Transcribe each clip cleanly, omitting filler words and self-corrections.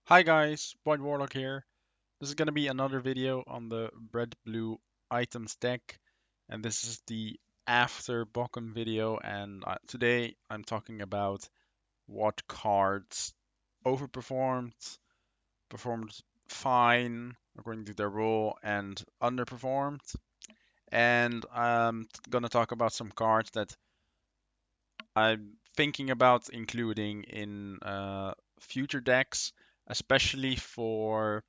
Hi guys, White Warlock here. This is gonna be another video on the red blue items deck, and this is the after Bochum video. And today I'm talking about what cards overperformed, performed fine according to their role, and underperformed. And I'm gonna talk about some cards that I'm thinking about including in future decks, especially for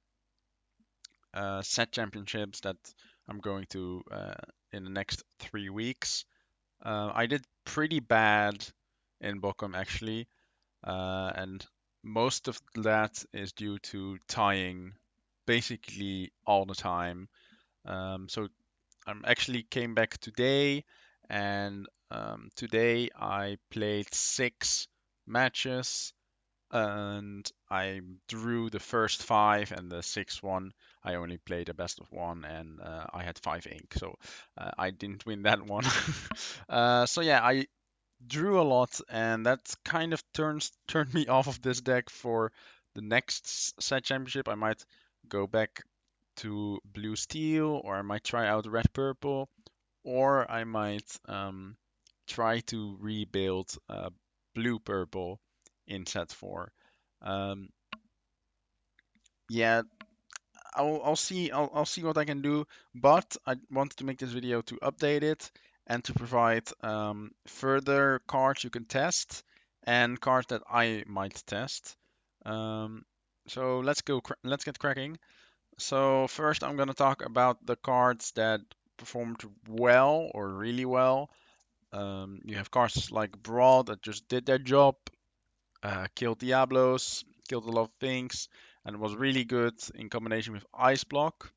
set championships that I'm going to in the next 3 weeks. I did pretty bad in Bochum actually, and most of that is due to tying basically all the time. So I'm actually came back today, and today I played 6 matches and I drew the first 5, and the sixth one I only played a best of 1, and I had 5 ink, so I didn't win that one. So yeah, I drew a lot, and that kind of turned me off of this deck for the next set championship. I might go back to blue steel, or I might try out red purple, or I might try to rebuild blue purple in set 4. Um, yeah, I'll see what I can do, but I wanted to make this video to update it and to provide further cards you can test and cards that I might test. Um, so let's get cracking. So first I'm gonna talk about the cards that performed well or really well. You have cards like Brawl that just did their job, killed Diablos, killed a lot of things, and was really good in combination with Ice Block.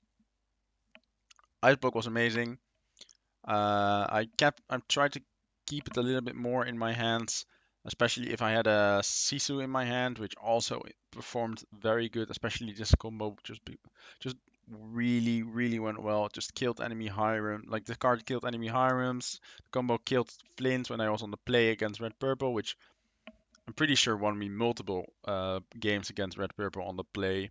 Ice Block was amazing. I tried to keep it a little bit more in my hands, especially if I had a Sisu in my hand, which also performed very good. Especially this combo just really went well. It just killed enemy Hiram. Like the card killed enemy Hirams. The combo killed Flint when I was on the play against Red Purple, which I'm pretty sure won me multiple games against Red Purple on the play.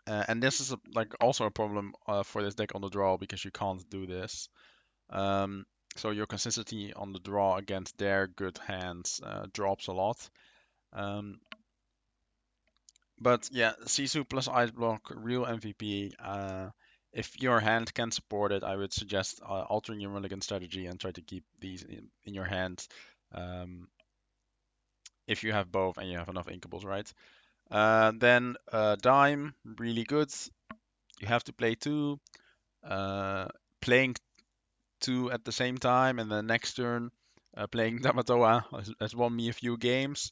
And this is like also a problem for this deck on the draw because you can't do this. Um, so your consistency on the draw against their good hands drops a lot. Um, but yeah, Sisu plus Ice Block, real MVP. If your hand can support it, I would suggest altering your mulligan strategy and try to keep these in your hand. Um, if you have both and you have enough inkables, right? Then Dime, really good. You have to play two. Playing two at the same time, and the next turn playing Tamatoa has won me a few games.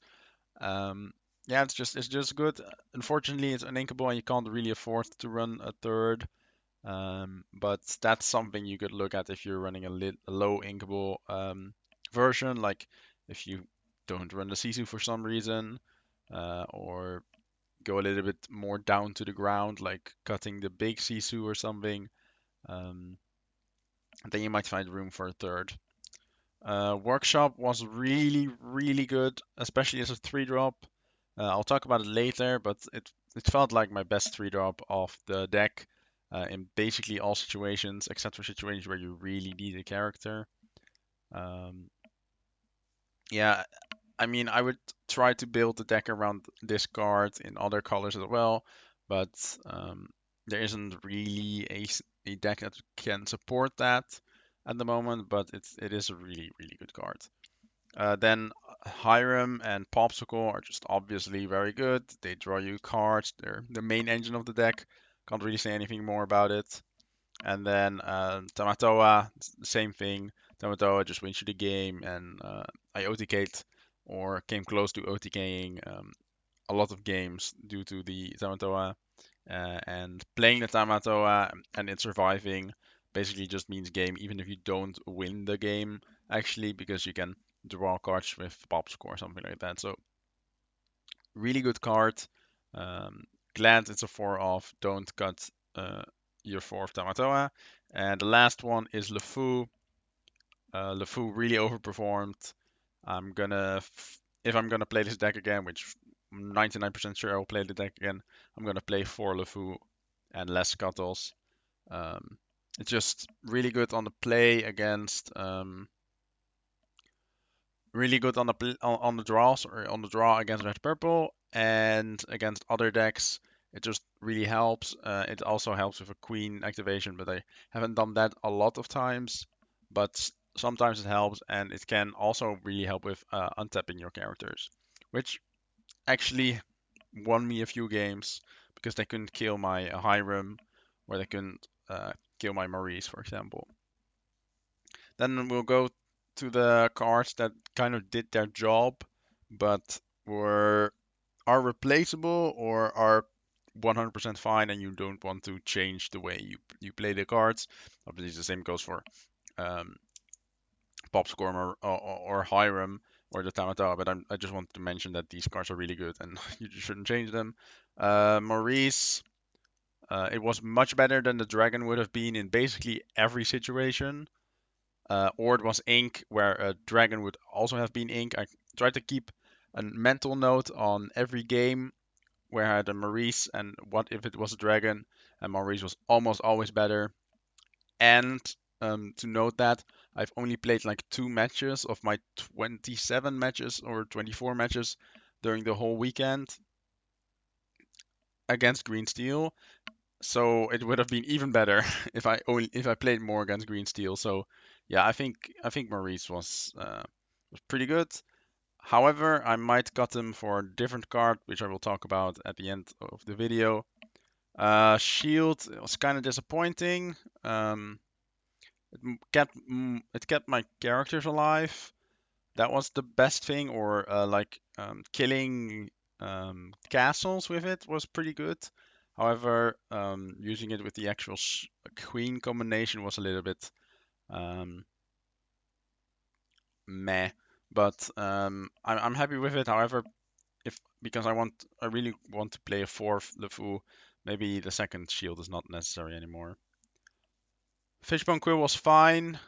Um, yeah, it's just good. Unfortunately, it's uninkable, and you can't really afford to run a third. But that's something you could look at if you're running a low inkable version, like if you don't run the Sisu for some reason, or go a little bit more down to the ground, like cutting the big Sisu or something. Um, then you might find room for a third. Workshop was really good, especially as a 3-drop. I'll talk about it later, but it felt like my best 3-drop of the deck in basically all situations, except for situations where you really need a character. Um, yeah, I mean, I would try to build the deck around this card in other colors as well, but there isn't really a deck that can support that at the moment, but it is a really good card. Then Hiram and Popsicle are just obviously very good. They draw you cards. They're the main engine of the deck. Can't really say anything more about it. And then Tamatoa, the same thing. Tamatoa just wins you the game, and I OTK'd or came close to OTKing a lot of games due to the Tamatoa. And playing the Tamatoa and it surviving basically just means game, even if you don't win the game, actually, because you can draw cards with Popsicle or something like that. So, really good card. Um, Glad it's a 4 off. Don't cut your 4 of Tamatoa. And the last one is LeFou. LeFou really overperformed. If I'm gonna play this deck again, which 99% sure I'll play the deck again. I'm gonna play 4 LeFou and less scuttles. Um, it's just really good on the play against really good on on the draws or on the draw against red purple and against other decks. It just really helps. It also helps with a queen activation, but I haven't done that a lot of times. But sometimes it helps, and it can also really help with untapping your characters, which actually won me a few games because they couldn't kill my Hiram or they couldn't kill my Maurice, for example. Then we'll go to the cards that kind of did their job, but were are replaceable or are 100% fine, and you don't want to change the way you play the cards. Obviously, the same goes for um, Popscorn or Hiram or the Tamatoa, but I just wanted to mention that these cards are really good and you just shouldn't change them. Maurice, it was much better than the Dragon would have been in basically every situation. Or it was ink, where a dragon would also have been ink. I tried to keep a mental note on every game where I had a Maurice and what if it was a dragon, and Maurice was almost always better. And to note that I've only played like 2 matches of my 27 matches or 24 matches during the whole weekend against Green Steel. So it would have been even better if I played more against Green Steel. So yeah, I think Maurice was pretty good. However, I might cut him for a different card, which I will talk about at the end of the video. Shield was kind of disappointing. It kept my characters alive. That was the best thing, or killing castles with it was pretty good. However, using it with the actual queen combination was a little bit um, meh. But I'm happy with it. However, if because I really want to play a fourth LeFou, maybe the second shield is not necessary anymore. Fishbone Quill was fine.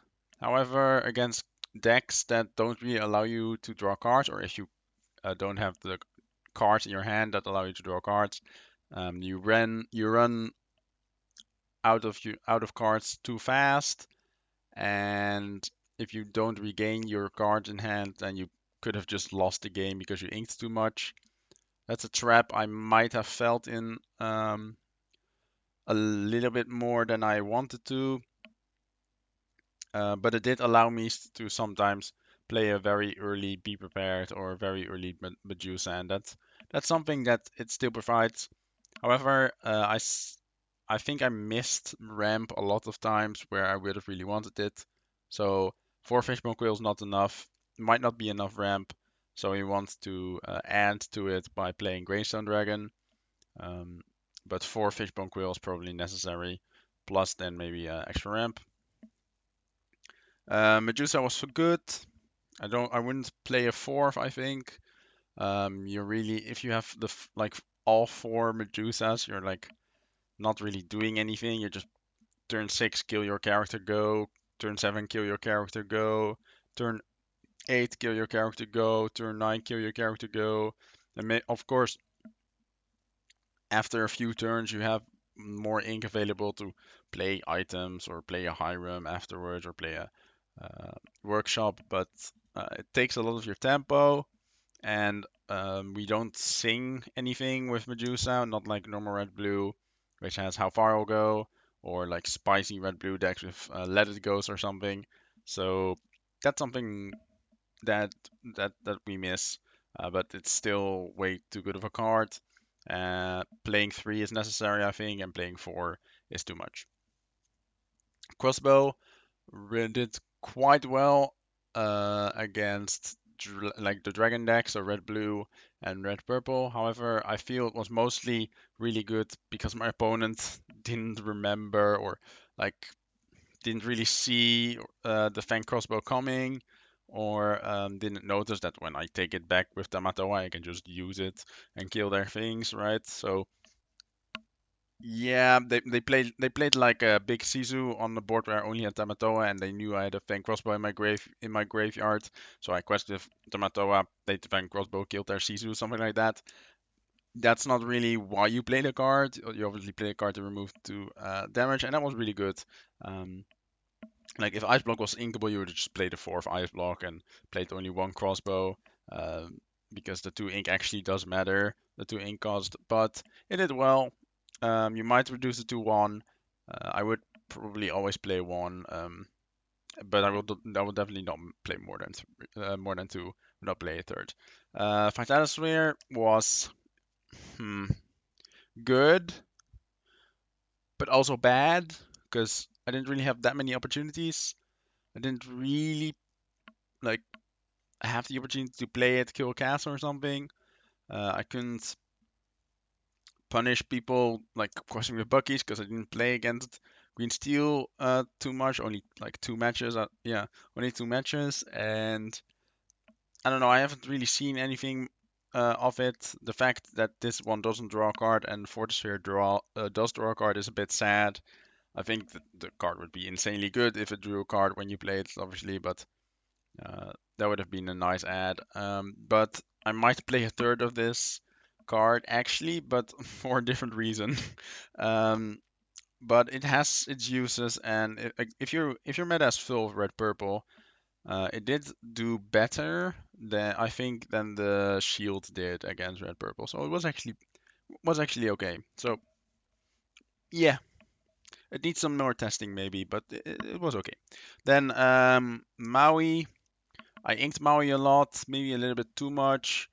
However, against decks that don't really allow you to draw cards, or if you don't have the cards in your hand that allow you to draw cards, you run out of cards too fast, and if you don't regain your cards in hand, then you could have just lost the game because you inked too much. That's a trap I might have felt in a little bit more than I wanted to, but it did allow me to sometimes play a very early Be Prepared or very early Medusa, and that's something that it still provides. However, I think I missed ramp a lot of times where I would have really wanted it. So 4 Fishbone Quill is not enough. Might not be enough ramp. So we want to add to it by playing Greystone Dragon. Um, but 4 Fishbone Quill is probably necessary. Plus then maybe extra ramp. Medusa was so good. I wouldn't play a fourth, I think. You're really, if you have like all 4 Medusas, you're like not really doing anything. You're just turn 6, kill your character, go. Turn 7, kill your character, go. Turn 8, kill your character, go. Turn 9, kill your character, go. And of course, after a few turns, you have more ink available to play items or play a Hiram afterwards or play a workshop, but it takes a lot of your tempo, and we don't sing anything with Medusa, not like normal red blue, which has how far I'll go, or like spicy red blue decks with Let It Goes or something. So that's something that that we miss, but it's still way too good of a card. Playing 3 is necessary, I think, and playing 4 is too much. Crossbow did quite well against like the dragon decks, so red blue and red purple. However, I feel it was mostly really good because my opponent didn't remember or like didn't really see the Fang crossbow coming, or didn't notice that when I take it back with the Matoa, I can just use it and kill their things, right? So yeah, they played like a big Sisu on the board where I only had Tamatoa, and they knew I had a Fang crossbow in my graveyard. So I quested if Tamatoa played the Fang crossbow, killed their Sisu, something like that. that's not really why you play the card. You obviously play the card to remove 2 damage, and that was really good. Um, like if Ice Block was inkable, you would just play the fourth Ice Block and played only one crossbow, um, because the 2 ink actually does matter, the 2 ink cost. But it did well. You might reduce it to 1. I would probably always play 1, but I will definitely not play more than 2. Would not play a third. Vitalis Sphere was hmm, good, but also bad because I didn't really have that many opportunities. I didn't really like have the opportunity to play it, kill a castle or something. I couldn't punish people like crossing with Buckies because I didn't play against Green Steel too much. Only like 2 matches. Yeah, only 2 matches, and I don't know. I haven't really seen anything of it. The fact that this one doesn't draw a card and Fortisphere does draw a card is a bit sad. I think that the card would be insanely good if it drew a card when you play it, obviously, but that would have been a nice add. But I might play a third of this card actually, but for a different reason. um, but it has its uses, and if your meta is full of red purple, it did do better than the shield did against red purple. So it was actually okay. So yeah, it needs some more testing maybe, but it was okay. Then Maui. I inked Maui a lot, maybe a little bit too much,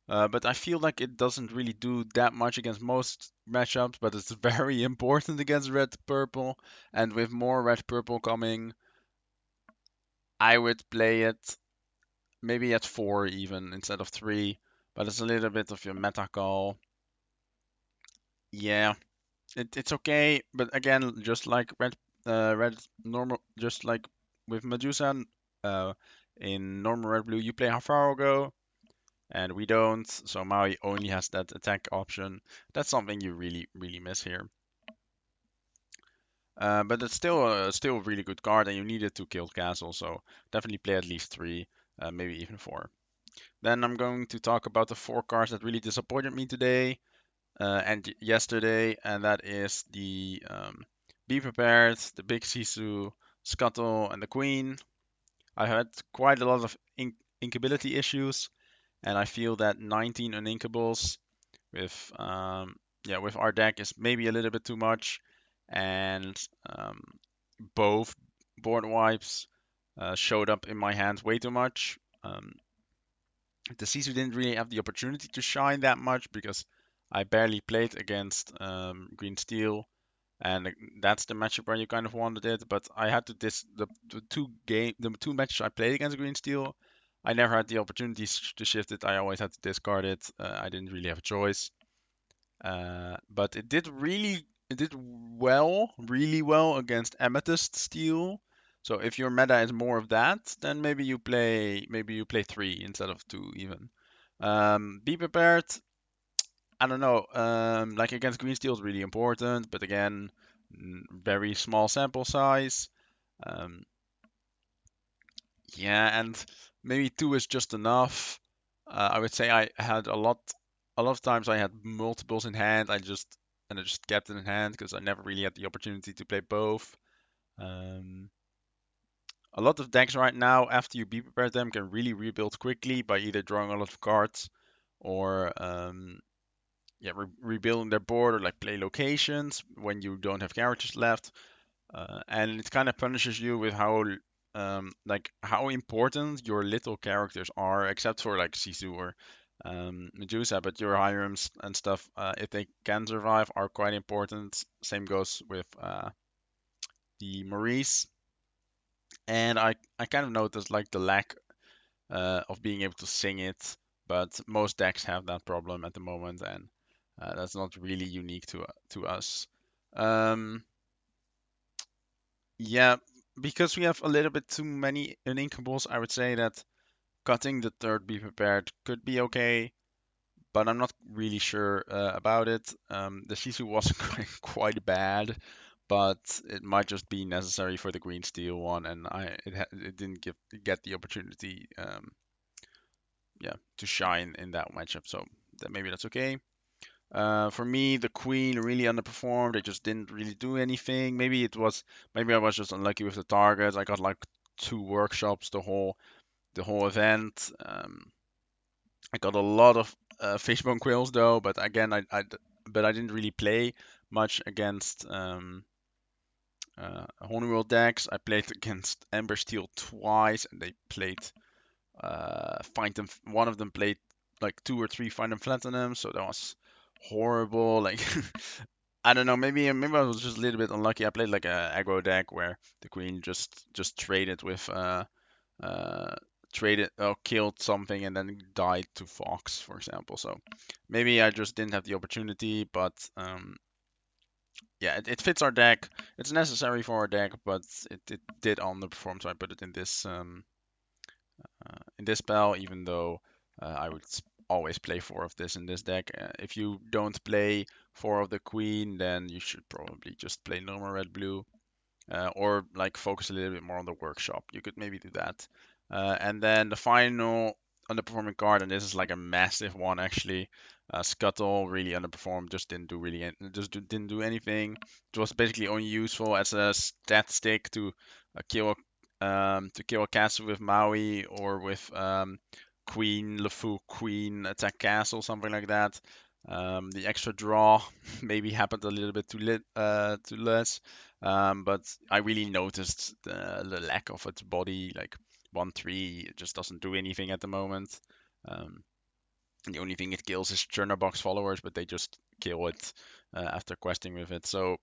but I feel like it doesn't really do that much against most matchups, but it's very important against red purple. And with more red purple coming, I would play it maybe at 4 even instead of 3, but it's a little bit of your meta call. Yeah, it's okay, but again, just like red normal, just like with Medusa, uh, in normal red blue, you play how far go, and we don't. So Maui only has that attack option. That's something you really, really miss here. But it's still a really good card, and you need it to kill castle. So definitely play at least 3, maybe even 4. Then I'm going to talk about the 4 cards that really disappointed me today and yesterday, and that is the Be Prepared, the Big Sisu, Scuttle, and the Queen. I had quite a lot of inkability issues, and I feel that 19 uninkables with with our deck is maybe a little bit too much, and both board wipes showed up in my hands way too much. The Sisu didn't really have the opportunity to shine that much because I barely played against Green Steel, and that's the matchup where you kind of wanted it. But I had to the 2 matches I played against Green Steel, I never had the opportunities to shift it. I always had to discard it. I didn't really have a choice. But it did well, really well against Amethyst Steel. So if your meta is more of that, then maybe you play 3 instead of 2 even. Be prepared. I don't know. Like against Green Steel is really important, but again, very small sample size. Um, yeah, and maybe 2 is just enough. I would say I had a lot of times I had multiples in hand. I just kept it in hand because I never really had the opportunity to play both. Um, a lot of decks right now, after you be prepared them, can really rebuild quickly by either drawing a lot of cards or rebuilding their board or like play locations when you don't have characters left. And it kind of punishes you with how important your little characters are, except for like Sisu or Medusa, but your Hirams and stuff, if they can survive, are quite important. Same goes with the Maurice. And I kind of noticed like the lack of being able to sing it, but most decks have that problem at the moment, and that's not really unique to us. Um, Yeah, because we have a little bit too many uninkables, I would say that cutting the third Be Prepared could be okay, but I'm not really sure about it. The Sisu was quite bad, but it might just be necessary for the Green Steel one, and it didn't get the opportunity, to shine in that matchup, so maybe that's okay. For me, the queen really underperformed. It just didn't really do anything. Maybe I was just unlucky with the targets. I got like two workshops the whole event. I got a lot of fishbone quills though, but again, but I didn't really play much against Honeywell decks. I played against Ember Steel twice, and they played find them. One of them played like two or three find them platinum, so that was horrible. Like I don't know, maybe I was just a little bit unlucky. I played like a aggro deck where the queen just traded with uh traded or killed something and then died to Fox, for example. So maybe I just didn't have the opportunity, but yeah, it fits our deck. It's necessary for our deck, but it did underperform, so I put it in this spell, even though I would always play four of this in this deck. If you don't play four of the queen, then you should probably just play normal red blue, or like focus a little bit more on the workshop. You could maybe do that. And then the final underperforming card, and this is like a massive one actually. Scuttle really underperformed, just didn't do didn't do anything. It was basically only useful as a stat stick to kill a castle with Maui or with Queen LeFou Queen attack castle, something like that. The extra draw maybe happened a little bit too less, but I really noticed the lack of its body. Like 1/3, it just doesn't do anything at the moment. Um, the only thing it kills is Churnabox followers, but they just kill it after questing with it. So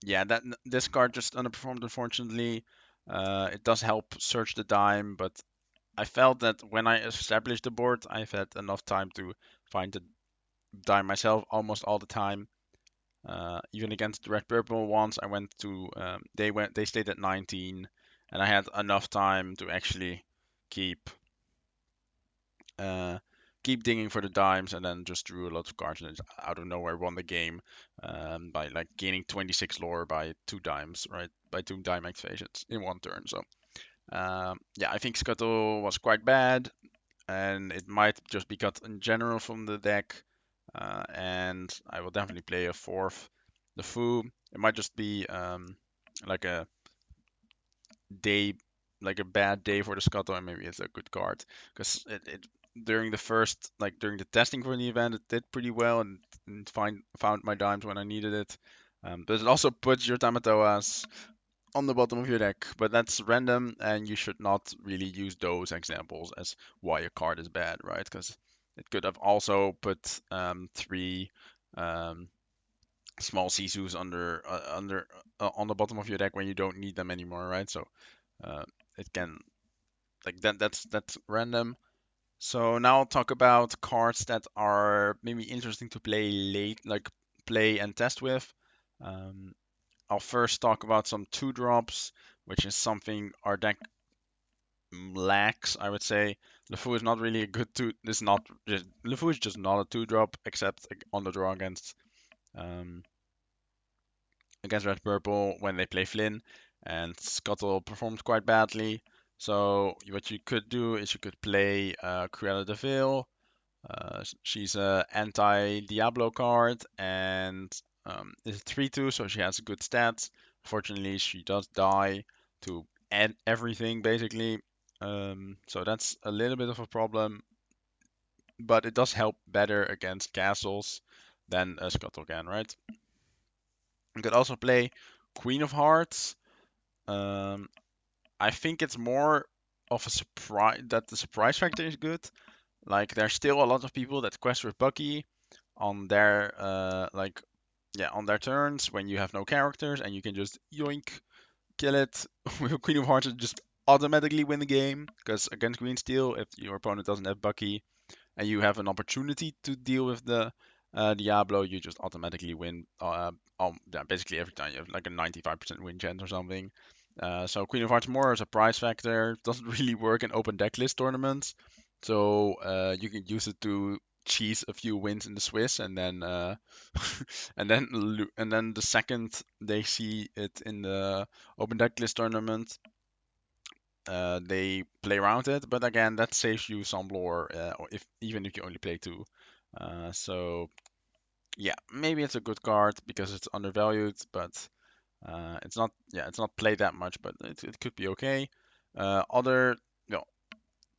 yeah, this card just underperformed unfortunately. It does help search the dime, but I felt that when I established the board, I've had enough time to find the dime myself almost all the time. Even against the red purple ones, I went to they stayed at 19, and I had enough time to actually keep uh, keep digging for the dimes, and then just drew a lot of cards and out of nowhere won the game by like gaining 26 lore by two dimes, right? By two dime activations in one turn. So yeah, I think Scuttle was quite bad, and it might just be cut in general from the deck. And I will definitely play a fourth, the Fu. It might just be like a day, like a bad day for the Scuttle, and maybe it's a good card because it during the first, like during the testing for the event, it did pretty well and found my dimes when I needed it. But it also puts your Tamatoas on the bottom of your deck, but that's random, and you should not really use those examples as why a card is bad, right? Because it could have also put three um, small Sisus under on the bottom of your deck when you don't need them anymore, right? So uh, it can like that's random. So now I'll talk about cards that are maybe interesting to play late, like play and test with. Um, I'll first talk about some two drops, which is something our deck lacks, I would say. LeFou is not really a good two. This not just LeFou is just not a two drop, except on the draw um, against red purple when they play Flynn, and Scuttle performed quite badly. So what you could do is you could play Cruella de Vil. She's a anti-Diablo card and is a 3/2, so she has good stats. Fortunately, she does die to everything basically. So that's a little bit of a problem, but it does help better against castles than a Scuttle can, right? You could also play Queen of Hearts. Um, I think it's more of a surprise that the surprise factor is good. Like there's still a lot of people that quest with Bucky on their on their turns when you have no characters and you can just yoink kill it with Queen of Hearts and just automatically win the game. Because against Green Steel, if your opponent doesn't have Bucky and you have an opportunity to deal with the Diablo, you just automatically win. Yeah, basically every time you have like a 95% win chance or something. So Queen of Hearts more as a prize factor doesn't really work in open decklist tournaments. So you can use it to cheese a few wins in the Swiss, and then and then the second they see it in the open decklist tournament, they play around it, but again, that saves you some lore, or if even if you only play two. So Yeah, maybe it's a good card because it's undervalued, but it's not. Yeah, it's not played that much, but it could be okay. Other, you know,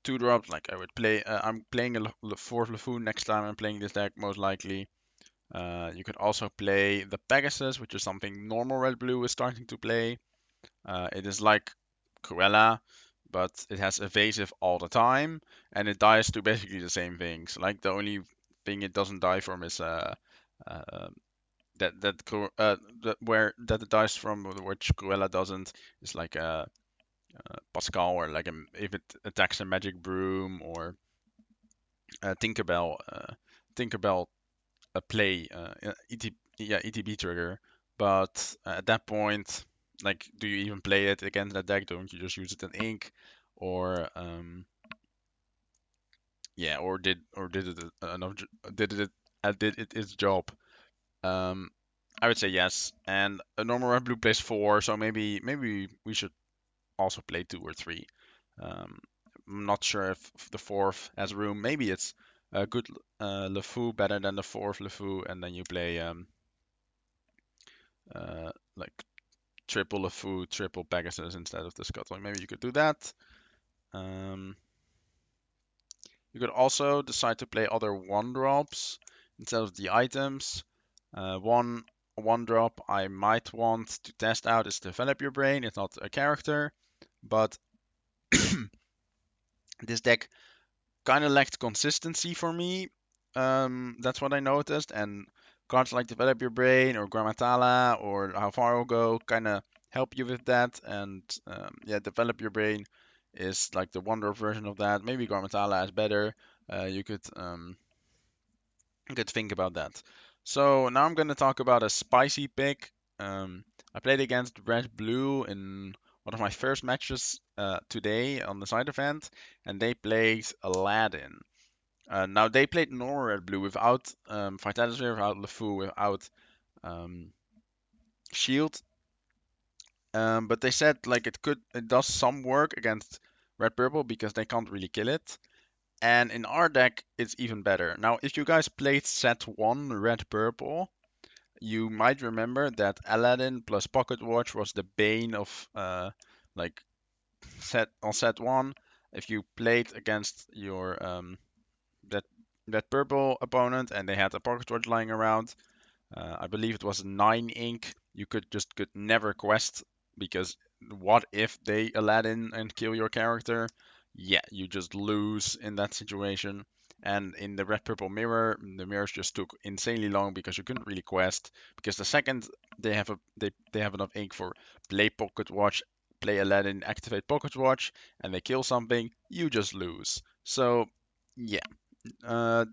two drops like I would play. I'm playing a fourth LeFou next time I'm playing this deck most likely. You could also play the Pegasus, which is something normal red blue is starting to play. It is like Cruella, but it has evasive all the time, and it dies to basically the same things. Like the only thing it doesn't die from is uh, that it dies from, which Cruella doesn't, is like Pascal, or like if it attacks a magic broom, or Tinkerbell. Tinkerbell play yeah, ETB trigger, but at that point, like, do you even play it against that deck? Don't you just use it in ink, or yeah, or did it enough? Did it its job? Um, I would say yes. And a normal red blue plays four, so maybe we should also play two or three. Um, I'm not sure if the fourth has room. Maybe it's a good LeFou better than the fourth LeFou, and then you play like triple LeFou, triple Pegasus instead of the Scuttle. Maybe you could do that. Um, you could also decide to play other one drops instead of the items. One drop I might want to test out is Develop Your Brain. It's not a character, but this deck kind of lacked consistency for me. That's what I noticed. And cards like Develop Your Brain or Grammatala or How Far Will Go kind of help you with that. And yeah, Develop Your Brain is like the Wonder version of that. Maybe Grammatala is better. You could think about that. So now I'm going to talk about a spicy pick. I played against Red Blue in one of my first matches today on the side event, and they played Aladdin. Now they played normal red blue without Vitality, without LeFou, without um, Shield. But they said like it does some work against red purple because they can't really kill it. And in our deck, it's even better. Now, if you guys played set one red purple, you might remember that Aladdin plus Pocket Watch was the bane of like set one. If you played against your that that purple opponent and they had a pocket watch lying around. I believe it was 9 ink. You could never quest because what if they Aladdin and kill your character? Yeah, you just lose in that situation. And in the red purple mirror, the mirrors just took insanely long because you couldn't really quest. Because the second they have enough ink for play pocket watch, play Aladdin, activate pocket watch, and they kill something, you just lose. So yeah, uh,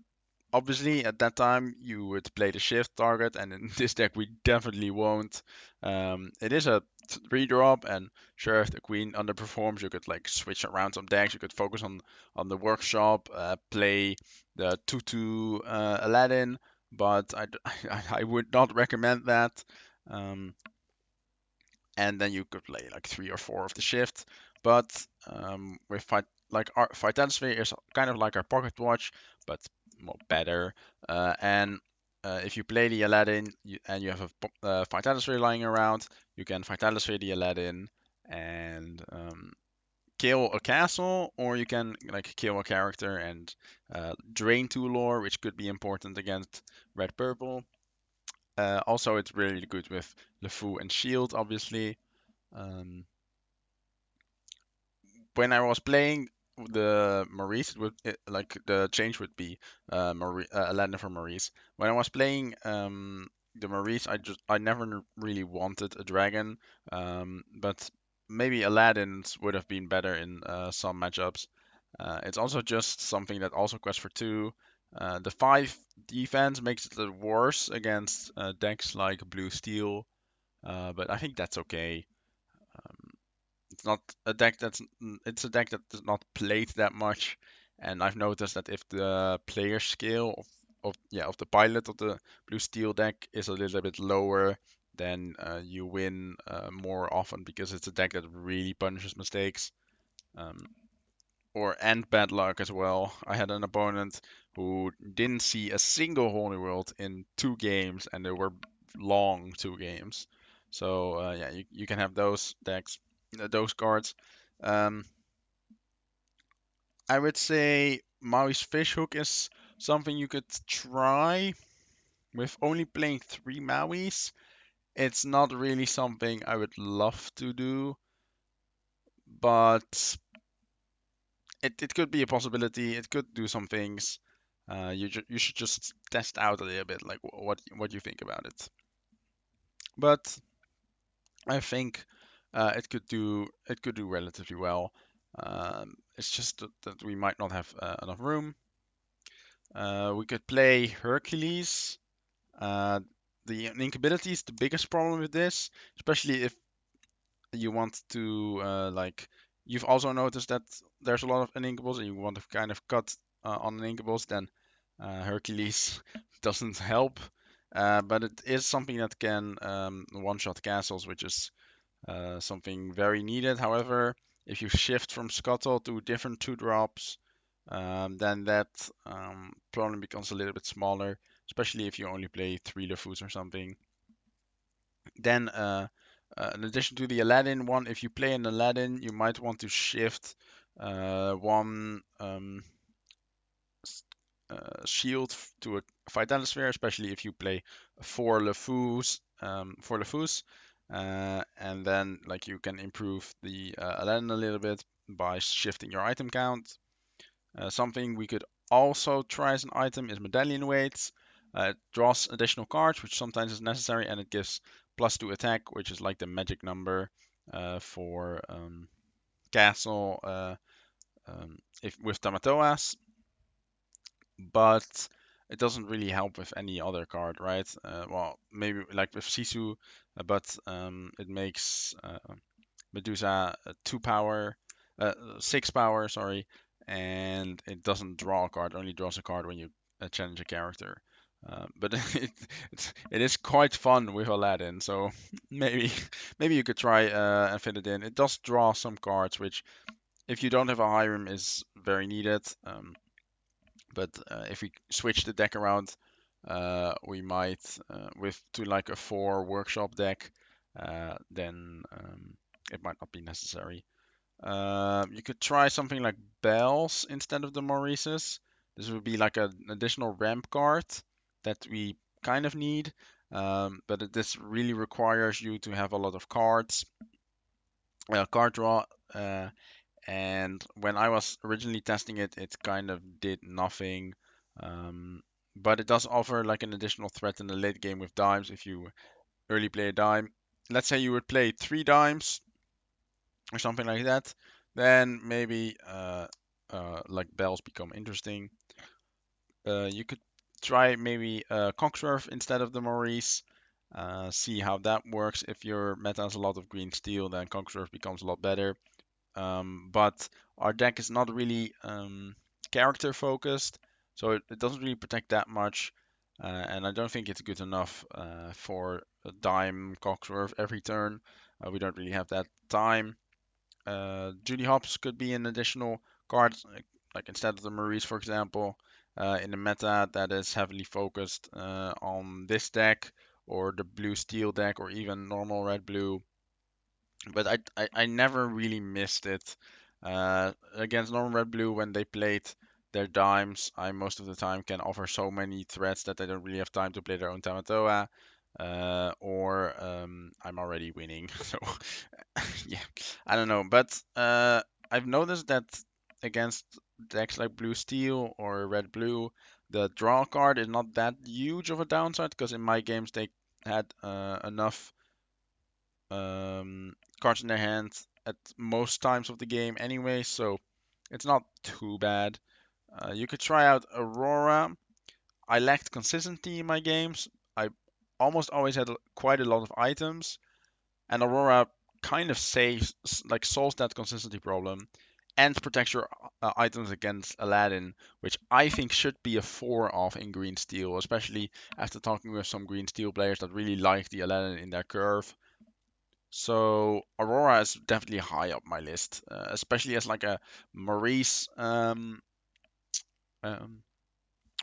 obviously at that time you would play the shift target, and in this deck we definitely won't. It is a 3 drop, and sure, if the queen underperforms, you could like switch around some decks. You could focus on the workshop, play the 2/2 Aladdin, but I would not recommend that. Um, and then you could play like 3 or 4 of the shift. But with like our Vitality is kind of like our pocket watch, but more better. And if you play the Aladdin and you have a Vitality lying around, you can Vitality the Aladdin and kill a castle, or you can like kill a character and drain 2 lore, which could be important against red purple. Also, it's really good with LeFou and Shield, obviously. Um, when I was playing the Maurice, like the change would be Aladdin for Maurice. When I was playing the Maurice, I never really wanted a dragon, but maybe Aladdin's would have been better in some matchups. It's also just something that also quests for two. The 5 defense makes it worse against decks like Blue Steel, but I think that's okay. Um, it's not a deck it's a deck that is not played that much, and I've noticed that if the player skill of the pilot of the blue steel deck is a little bit lower, then you win more often because it's a deck that really punishes mistakes. Um, or and bad luck as well. I had an opponent who didn't see a single Holy World in 2 games, and they were long 2 games. So yeah, you can have those decks, those cards. Um, I would say Maui's Fishhook is something you could try with only playing 3 Mauis. It's not really something I would love to do, but it could be a possibility. It could do some things. You should just test out a little bit, like what you think about it. But I think it could do relatively well. It's just that we might not have enough room. We could play Hercules. Uh, the Inkability is the biggest problem with this, especially if you want to like. You've also noticed that there's a lot of uninkables, and you want to kind of cut on uninkables. Then Hercules doesn't help, but it is something that can one-shot castles, which is something very needed. However, if you shift from Scuttle to different 2 drops, then that problem becomes a little bit smaller, especially if you only play 3 Lefous or something. Then, in addition to the Aladdin one, if you play an Aladdin, you might want to shift one shield to a Vitalisphere, especially if you play 4 Lefous, and then like you can improve the Aladdin a little bit by shifting your item count. Something we could also try as an item is Medallion Weights. It draws additional cards, which sometimes is necessary, and it gives +2 attack, which is like the magic number for Castle if with Tamatoas, but it doesn't really help with any other card, right? Well, maybe like with Sisu, but it makes Medusa 2 power, 6 power, sorry, and it doesn't draw a card, only draws a card when you challenge a character. But it is quite fun with Aladdin, so maybe maybe you could try and fit it in. It does draw some cards, which if you don't have a Hiram is very needed. But if we switch the deck around, we might with to like a 4 workshop deck, then it might not be necessary. You could try something like Bells instead of the Maurices. This would be like an additional ramp card that we kind of need, but this really requires you to have a lot of cards, card draw, and when I was originally testing it, it kind of did nothing. Um, but it does offer like an additional threat in the late game with dimes if you early play a dime. Let's say you would play 3 dimes or something like that, then maybe like bells become interesting. You could try maybe Cockswerve instead of the Maurice. See how that works. If your meta has a lot of green steel, then Cockswerve becomes a lot better. But our deck is not really character focused, so it doesn't really protect that much. And I don't think it's good enough for a dime Cockswerve every turn. We don't really have that time. Judy Hopps could be an additional card, like instead of the Maurice, for example, in the meta that is heavily focused on this deck or the blue steel deck or even normal red blue. But I never really missed it. Against normal red blue when they played their dimes, I most of the time can offer so many threats that they don't really have time to play their own Tamatoa. Or I'm already winning. So yeah, I don't know, but I've noticed that against decks like blue steel or red blue, the draw card is not that huge of a downside because in my games they had enough cards in their hand at most times of the game anyway, so it's not too bad. You could try out Aurora. I lacked consistency in my games. I almost always had quite a lot of items, and Aurora kind of saves, like solves that consistency problem and protects your items against Aladdin, which I think should be a 4 off in Green Steel, especially after talking with some Green Steel players that really like the Aladdin in their curve. So Aurora is definitely high up my list, especially as like a Maurice um,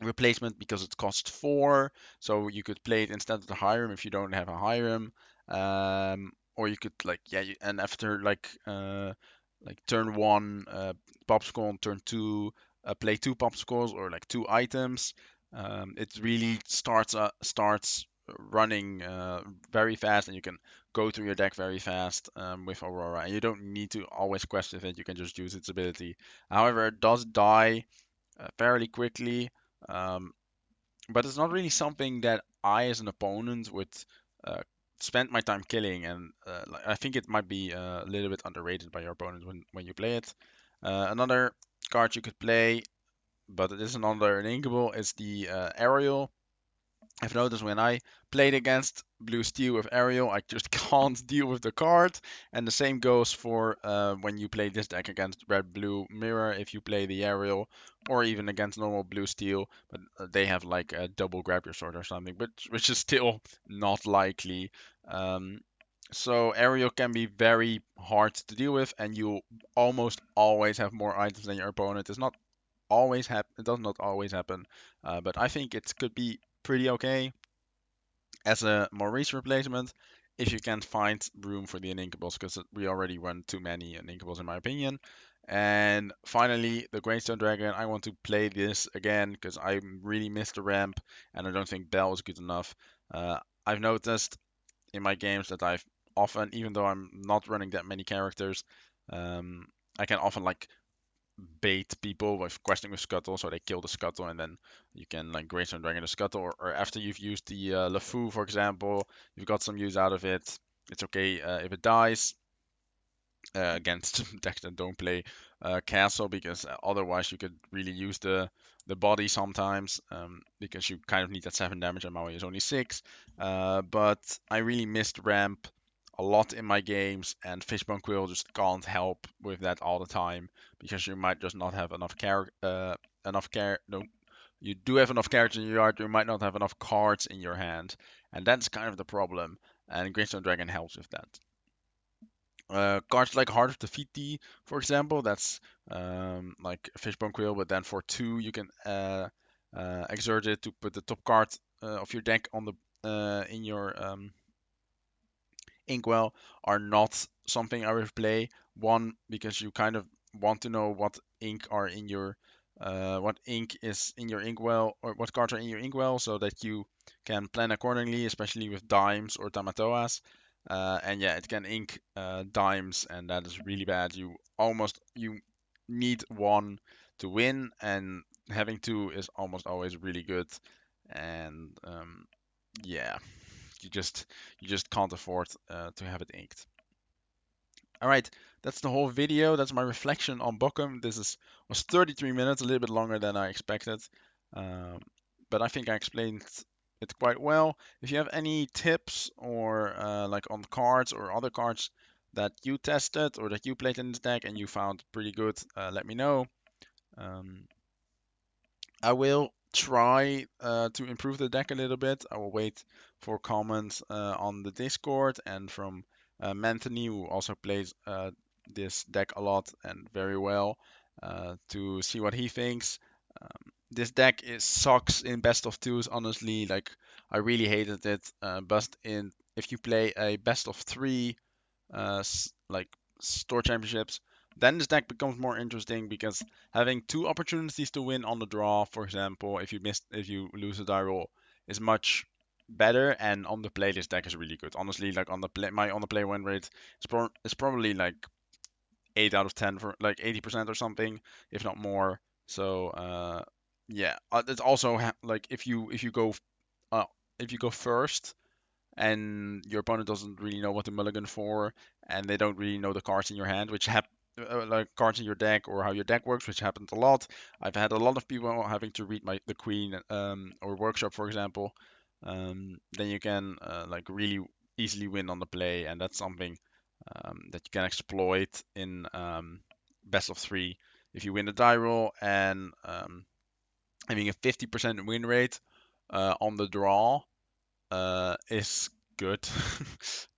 replacement because it costs 4, so you could play it instead of the Hiram if you don't have a Hiram. Or you could like yeah, and after like turn 1 popsicle, and turn 2 play 2 popsicles or like 2 items. It really starts running very fast, and you can go through your deck very fast with Aurora, and you don't need to always quest with it. You can just use its ability. However, it does die fairly quickly. Um, but it's not really something that I, as an opponent, would uh, spend my time killing. And I think it might be a little bit underrated by your opponent when you play it. Another card you could play, but it isn't under an inkable, is the Aerial. I've noticed when I played against Blue Steel with Ariel, I just can't deal with the card. And the same goes for when you play this deck against Red Blue Mirror, if you play the Ariel, or even against normal Blue Steel, but they have like a double grab your sword or something, but which is still not likely. Um, so Ariel can be very hard to deal with, and you almost always have more items than your opponent. It does not always happen, but I think it could be pretty okay as a Maurice replacement if you can find room for the Uninkables, because we already run too many Uninkables in my opinion. And finally, the Greystone Dragon. I want to play this again because I really missed the ramp, and I don't think Bell is good enough. I've noticed in my games that I've often, even though I'm not running that many characters, um, I can often like bait people with questing with Scuttle, so they kill the Scuttle, and then you can like Greystone Dragon the Scuttle, or after you've used the LeFou, for example, you've got some use out of it. It's okay if it dies against decks that don't play Castle, because otherwise you could really use the body sometimes, because you kind of need that 7 damage, and Maui is only 6. But I really missed ramp a lot in my games, and Fishbone Quill just can't help with that all the time, because you might just not have enough care. No, you do have enough characters in your yard, you might not have enough cards in your hand, and that's kind of the problem. And Greystone Dragon helps with that. Cards like Heart of the Fiti, for example, that's like Fishbone Quill, but then for 2 you can exert it to put the top card of your deck on the in your Inkwell, are not something I would play. One, because you kind of want to know what ink is in your Inkwell, or what cards are in your Inkwell, so that you can plan accordingly, especially with dimes or tamatoas. And yeah, it can ink dimes, and that is really bad. You need 1 to win, and having 2 is almost always really good. And yeah, you just you just can't afford to have it inked. All right, that's the whole video. That's my reflection on Bochum. Was 33 minutes, a little bit longer than I expected, um, but I think I explained it quite well. If you have any tips or like on cards or other cards that you tested or that you played in this deck and you found pretty good, let me know. Um, I will try to improve the deck a little bit. I will wait for comments on the Discord and from Manthony, who also plays this deck a lot and very well, to see what he thinks. This deck is sucks in best of twos, honestly. Like, I really hated it. But if you play a best of 3 like store championships, then this deck becomes more interesting, because having 2 opportunities to win on the draw, for example, if you lose a die roll, is much better. And on the play, this deck is really good. Honestly, like my on the play win rate is probably like 8 out of 10 for like 80% or something, if not more. So yeah, it's also like uh, if you go first and your opponent doesn't really know what to mulligan for, and they don't really know the cards in your hand, like cards in your deck or how your deck works, which happens a lot. I've had a lot of people having to read the Queen or Workshop, for example. Then you can like really easily win on the play, and that's something that you can exploit in best of 3. If you win the die roll and having a 50% win rate on the draw is good.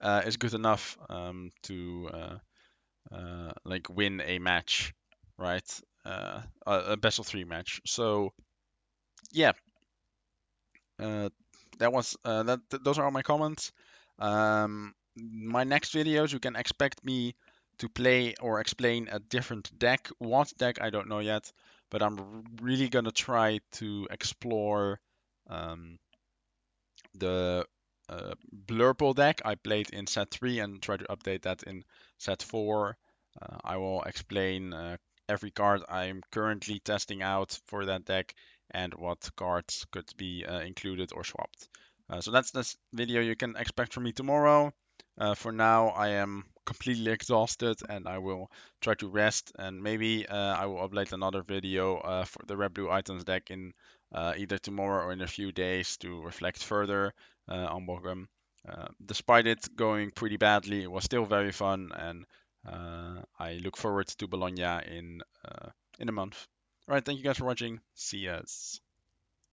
Is good enough to like win a match, right? A best of 3 match. So Yeah, uh, that was those are all my comments. My next videos, you can expect me to play or explain a different deck. What deck, I don't know yet, but I'm really gonna try to explore um, the Blurple deck I played in set 3 and try to update that in set 4. I will explain every card I'm currently testing out for that deck and what cards could be included or swapped. So that's this video you can expect from me tomorrow. For now, I am completely exhausted and I will try to rest, and maybe I will upload another video for the Red Blue Items deck in either tomorrow or in a few days to reflect further on Bochum. Despite it going pretty badly, it was still very fun, and I look forward to Bologna in a month. All right, thank you guys for watching. See ya.